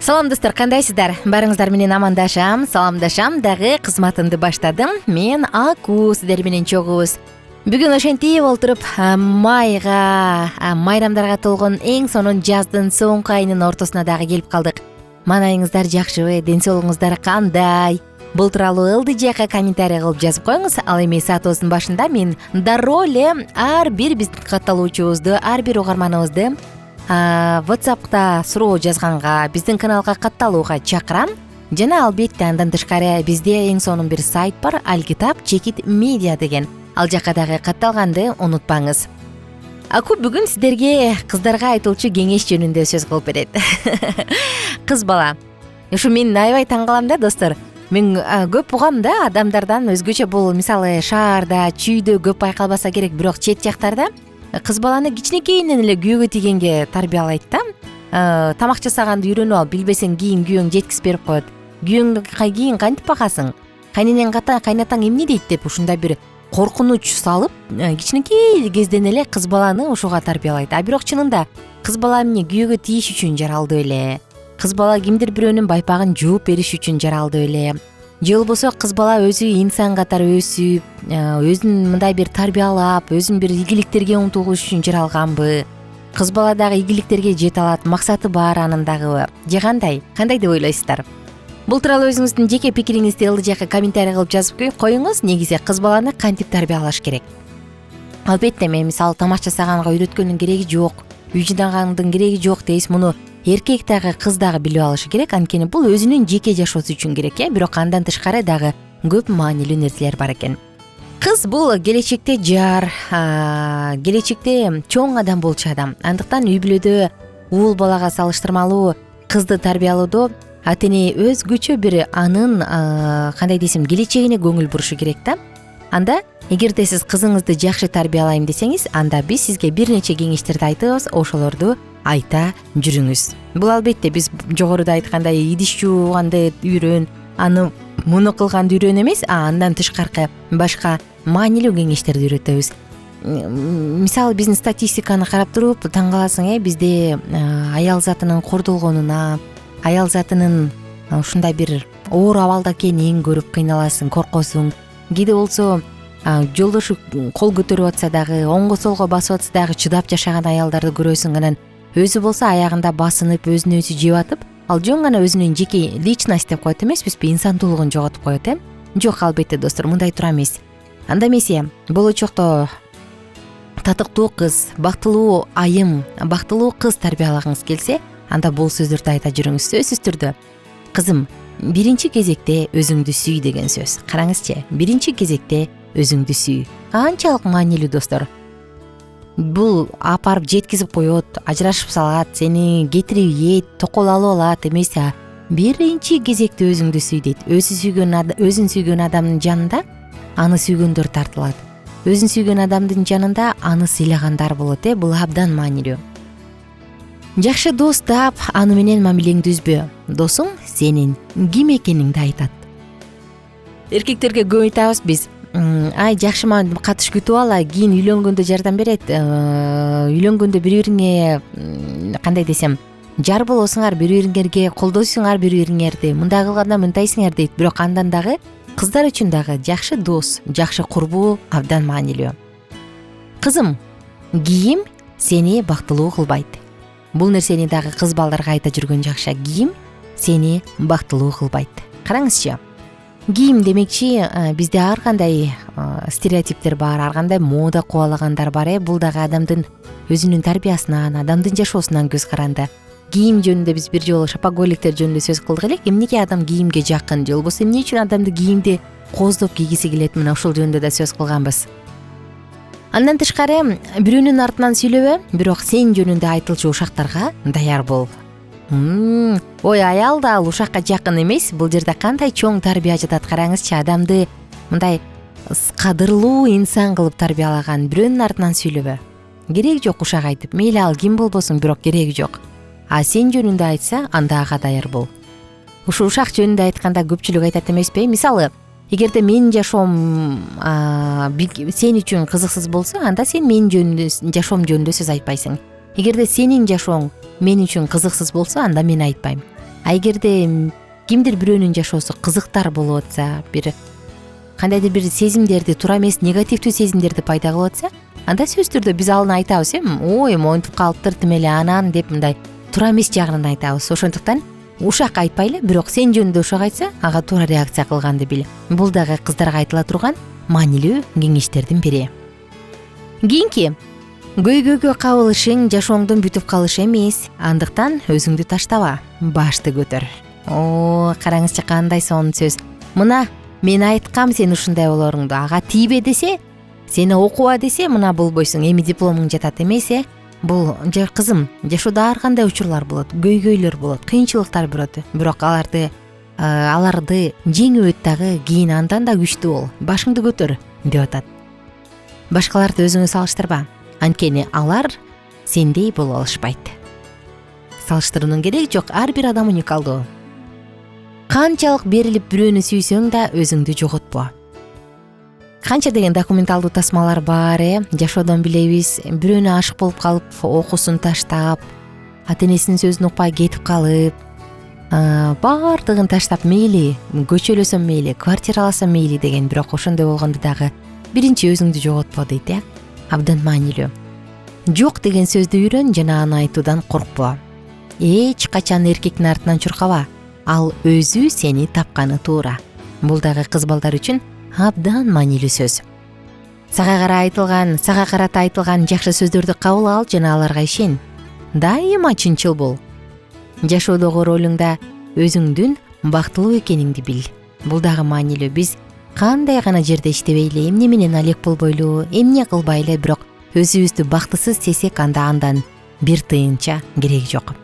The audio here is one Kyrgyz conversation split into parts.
Салам достор, кандайсыздар? Барыңыздар менен амандашам, саламдашам дагы кызматымды баштадым. Мен Аку, сиздер менен чогубуз. Бүгүн ошентип олтуруп майрамдарга толгон эң сонун жаздын соңку айынын ортосуна дагы келип калдык. Манайыңыздар жакшыбы? Ден соолугуңуздар кандай? Бул тууралуу ылдый жака комментарий кылып жазып коюңуз. Ал эми саатыбыздын башында мен дароо эле ар бир биздин катталуучубузду, ар бир угарманыбызды WhatsApp'та суроо жазганга, биздин каналга катталууга чакырам. Жана албетте андан тышкары бизде эң сонун бир сайт бар, Алкитап Чекит Медиа деген. Ал жакка дагы катталганды унутпаңыз. Аку бүгүн сиздерге кыздарга айтылчу кеңеш жөнүндө сөз кылып берет. Кыз бала. Ушу мен аябай таң калам да достор. Мен көп угам да адамдардан өзгөчө, бул мисалы шаарда, чүйдө көп байкалбаса керек, бирок чет жактарда кыз баланы кичинекейинен эле күйөөгө тийгенге тарбиялайт да. Тамак жасаганды үйрөнүп ал, билбесең кийин күйөөң жеткиз берип коет. Күйөөңдү кийин кантип багасың? Кайненең кайнатаң эмне дейт деп ушундай бир коркунуч салып, кичинекей кезден эле кыз баланы ушуга тарбиялайт. Бирок чынында кыз бала эмне күйөөгө тийиш үчүн жаралды эле. Кыз бала кимдир бирөөнүн байпагын жууп бериш үчүн жаралды эле. Же болбосо кыз бала өзү инсан катары өсүп, өзүн мындай бир тарбиялап, өзүн бир ийгиликтерге умтулуш үчүн жаралганбы? Кыз бала дагы ийгиликтерге жете алат, максаты бар анын дагы. Же кандай деп ойлойсуздар? Бул тууралуу өзүңүздүн жеке пикириңизди ылдый жака комментарий кылып жазып коюңуз. Негизи кыз баланы кантип тарбиялаш керек? Албетте мен мисалы тамак жасаганга үйрөткөндүн кереги жок, үй жыйнагандын кереги жок дейсиз. Муну эркек дагы кыз дагы билип алышы керек. Анткени бул өзүнүн жеке жашоосу үчүн керек, бирок андан тышкары дагы көп маанилүү нерселер бар экен. Кыз бул келечекте жар, келечекте чоң адам болчу адам. Андыктан үй бүлөдө уул балага салыштырмалуу кызды тарбиялоодо ата-эне өзгөчө бир анын кандай десем, келечегине көңүл бурушу керек да. Анда эгерде сиз кызыңызды жакшы тарбиялайм десеңиз, анда биз сизге бир нече кеңештерди айтабыз, ошолорду айта жүрүңүз. Бул албетте биз жогоруда айткандай идиш жууганды үйрөн, аны муну кылганды үйрөн эмес, андан тышкаркы башка маанилүү кеңештерди үйрөтөбүз. Мисалы биздин статистиканы карап туруп таң каласың, бизде аял затынын кордолгонуна, аял затынын ушундай бир оор абалда экенин көрүп кыйналасың, коркосуң. Кээде болсо жолдошу кол көтөрүп атса дагы, оңго солго басып атса дагы чыдап жашаган аялдарды көрөсүң. Анан өзү болсо аягында басынып, өзүн өзү жеп атып, ал жөн гана өзүнүн жеке личность деп коет эмеспизби, инсандуулугун жоготуп коет. Жок, албетте достор, мындай тура эмес. Анда эмесе, болочокто татыктуу кыз, бактылуу айым, бактылуу кыз тарбиялагыңыз келсе, анда бул сөздөрдү айта жүрүңүз. Сөзсүз түрдө, кызым, биринчи кезекте өзүңдү сүй деген сөз. Караңызчы, биринчи кезекте өзүңдү сүй. Канчалык маанилүү достор. Бул апарып жеткизип коет, ажырашып салат, сени кетирип ийет, токол алып алат эмес. Биринчи кезекте өзүңдү сүй дейт. Өзүн сүйгөн адамдын жанында аны сүйгөндөр тартылат. Өзүн сүйгөн адамдын жанында аны сыйлагандар болот. Бул абдан маанилүү. Жакшы дос таап, аны менен мамилеңди үзбө. Досуң сенин ким экениңди айтат. Эркектерге көп айтабыз биз, жакшы катыш күтүп ал, кийин үйлөнгөндө жардам берет. Үйлөнгөндө бири-бириңе кандай десем, жар болосуңар, бири-бириңерге колдойсуңар, бири-бириңерди. Мындай кылганда мынтайсыңар дейт. Бирок андан дагы кыздар үчүн дагы жакшы дос, жакшы курбуу абдан маанилүү. Кызым, кийим сени бактылуу кылбайт. Бул нерсени дагы кыз балдарга айта жүргөн жакшы. Кийим сени бактылуу кылбайт. Караңызчы. Кийим демекчи, бизде ар кандай стереотиптер бар, ар кандай мода кубалагандар бар. Бул дагы адамдын өзүнүн тарбиясынан, адамдын жашоосунан көз каранды. Кийим жөнүндө биз бир жолу шопоголиктер жөнүндө сөз кылдык элек. Эмнеге адам кийимге жакын, же болбосо эмне үчүн адамды кийимди кооздоп кийгиси келет, мына ушул жөнүндө да сөз кылганбыз. Андан тышкары бирөөнүн артынан сүйлөбө, бирок сен жөнүндө айтылчу ушактарга даяр бол. Ой, аял да ал ушакка жакын эмес. Бул жерде кандай чоң тарбия жатат, караңызчы. Адамды мындай кадырлуу инсан кылып тарбиялаган бирөөнүн артынан сүйлөбө. Кереги жок ушак айтып, мейли ал ким болбосун, бирок кереги жок. Сен жөнүндө айтса, анда ага даяр бол. Ушу ушак жөнүндө айтканда көпчүлүк айтат эмеспи? Мисалы, эгерде менин жашоом сен үчүн кызыксыз болсо, анда сен менин жашоом жөнүндө сөз айтпайсың. Эгерде сенин жашооң мен үчүн кызыксыз болсо, анда мен айтпайм. эгерде кимдир бирөөнүн жашоосу кызыктар болуп атса, бир кандайдыр бир сезимдерди, туура эмес негативдүү сезимдерди пайда кылып атса, анда сөзсүз түрдө биз аны айтабыз, ой монтип калыптыр тим эле анан деп мындай туура эмес жагынан айтабыз. Ошондуктан ушак айтпайлы, бирок сен жөнүндө ушак айтса, ага туура реакция кылганды бил. Бул дагы кыздарга айтыла турган маанилүү кеңештердин бири. Кийинки, көйгөйгө кабылышың жашооңдун бүтүп калышы эмес, андыктан өзүңдү таштаба, башты көтөр. Караңызчы кандай сонун сөз. Мына мен айткам сен ушундай болоруңду, ага тийбе десе, сени окуба десе, мына болбойсуң, эми дипломуң жатат эмес. Бул кызым, жашоодо ар кандай учурлар болот, көйгөйлөр болот, кыйынчылыктар болот, бирок аларды жеңип өт дагы, кийин андан да күчтүү бол, башыңды көтөр деп атат. Башкаларды өзүңө салыштырба, анткени алар сендей боло алышпайт. Салыштыруунун кереги жок, ар бир адам уникалдуу. Канчалык берилип бирөөнү сүйсөң да өзүңдү жоготпо. Канча деген документалдуу тасмалар бар, жашоодон билебиз, бирөөнө ашык болуп калып, окуусун таштап, ата энесинин сөзүн укпай кетип калып, баардыгын таштап, мейли көчөлөсөм мейли, квартира алсам мейли деген, бирок ошондой болгондо дагы биринчи өзүңдү жоготпо дейт, абдан маанилүү. Жок деген сөздү үйрөн жана аны айтуудан коркпо. Эч качан эркектин артынан чуркаба, ал өзү сени тапканы туура. Бул дагы кыз балдар үчүн абдан маанилүү сөз. Сага карата айтылган жакшы сөздөрдү кабыл ал жана аларга ишен. Дайыма чынчыл бол. Жашоодогу ролуңда өзүңдүн бактылуу экениңди бил. Бул дагы маанилүү. Биз кандай гана жерде иштебейли, эмне менен алек болбойлу, эмне кылбайлы, бирок өзүбүздү бактысыз сезсек, андан бир тыйынча кереги жок.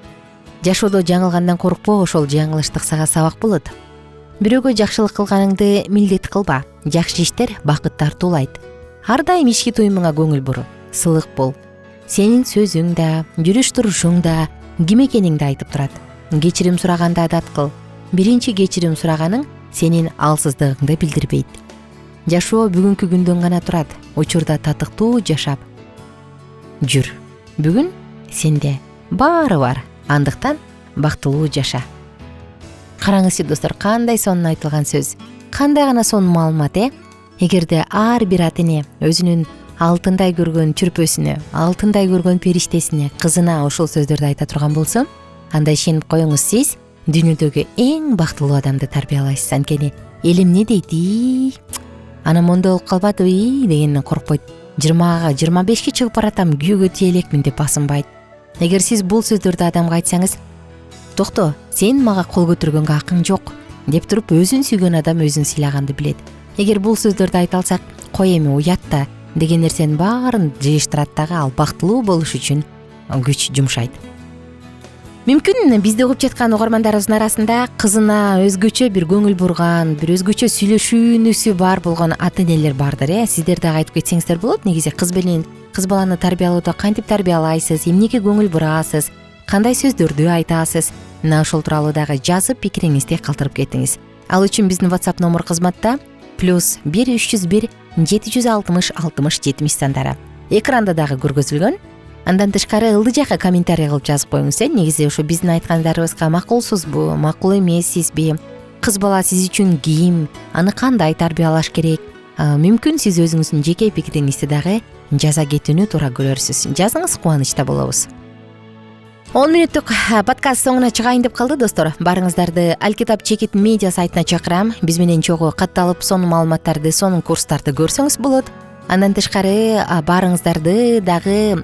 Жашоодо жаңылгандан коркпо, ошол жаңылыштык сага сабак болот. Бирөөгө жакшылык кылганыңды милдет кылба. Жакшы иштер бакыт тартуулайт. Ар дайым ички туюмуңа көңүл бур, сылык бол. Сенин сөзүң да, жүрүш турушуң да ким экениңди айтып турат. Кечирим сураганда адат кыл. Биринчи кечирим сураганың сенин алсыздыгыңды билдирбейт. Жашоо бүгүнкү күндөн гана турат. Учурда татыктуу жашап жүр. Бүгүн сенде баары бар. Андыктан бактылуу жаша. Караңызчы достор, кандай сонун айтылган сөз, кандай гана сонун маалымат. Эгерде ар бир ата эне өзүнүн алтындай көргөн чүрпөсүнө, алтындай көргөн периштесине, кызына ошол сөздөрдү айта турган болсо, анда ишенип коюңуз, сиз дүйнөдөгү эң бактылуу адамды тарбиялайсыз. Анткени элим эмне дейт, анан мондой болуп калбадыбы дегенден коркпойт. 20-25ке чыгып баратам, күйөөгө тие элекмин деп басынбайт. Эгер сиз бул сөздөрдү адамга айтсаңыз, токто, сен мага кол көтөргөнгө акың жок деп туруп, өзүн сүйгөн адам өзүн сыйлаганды билет. Эгер бул сөздөрдү айта алсак, кой эми уят да деген нерсенин баарын жыйыштырат дагы, ал бактылуу болуш үчүн күч жумшайт. Мүмкүн бизди угуп жаткан угармандарыбыздын арасында кызына өзгөчө бир көңүл бурган, бир өзгөчө сүйлөшүүнүсү бар болгон ата энелер бардыр. Сиздер дагы айтып кетсеңиздер болот. Негизи кыз баланы тарбиялоодо кантип тарбиялайсыз, эмнеге көңүл бурасыз, кандай сөздөрдү айтасыз? Мына ошол тууралуу дагы жазып пикириңизди калтырып кетиңиз. Ал үчүн биздин WhatsApp номер кызматта +1 301 760 60 70 сандары. Экранда дагы көргөзүлгөн. Андан тышкары ылдый жакка комментарий кылып жазып коюңуз. Негизи ошо биздин айткандарыбызга макулсузбу, макул эмессизби? Кыз бала сиз үчүн ким? Аны кандай тарбиялаш керек? Мүмкүн сиз өзүңүздүн жеке пикириңизди дагы жаза кетүүнү туура көрөрсүз. Жазыңыз, кубанычта болобуз. 10 мүнөттүк подкаст соңуна чыгайын деп калды достор. Барыңыздарды Алкитап Чекит медиа сайтына чакырам. Биз менен чогуу катталып, сонун маалыматтарды, сонун курстарды көрсөңүз болот. Андан тышкары барыңыздарды дагы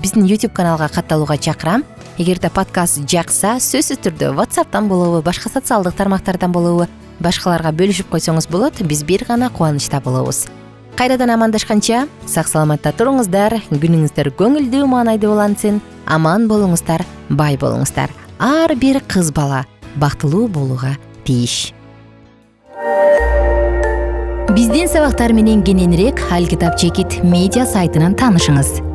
биздин YouTube каналга катталууга чакырам. Эгерде подкаст жакса, сөзсүз түрдө WhatsApp'тан болобу, башка социалдык тармактардан болобу, башкаларга бөлүшүп койсоңуз болот. Биз бир гана кубанычта болобуз. Кайрадан амандашканча, сак саламатта туруңуздар, күнүңүздөр көңүлдүү, маанайдуу улансын. Аман болуңуздар, бай болуңуздар. Ар бир кыз бала бактылуу болууга тийиш. Биздин сабактар менен кененирээк Алкитап Чекит медиа сайтынан таанышыңыз.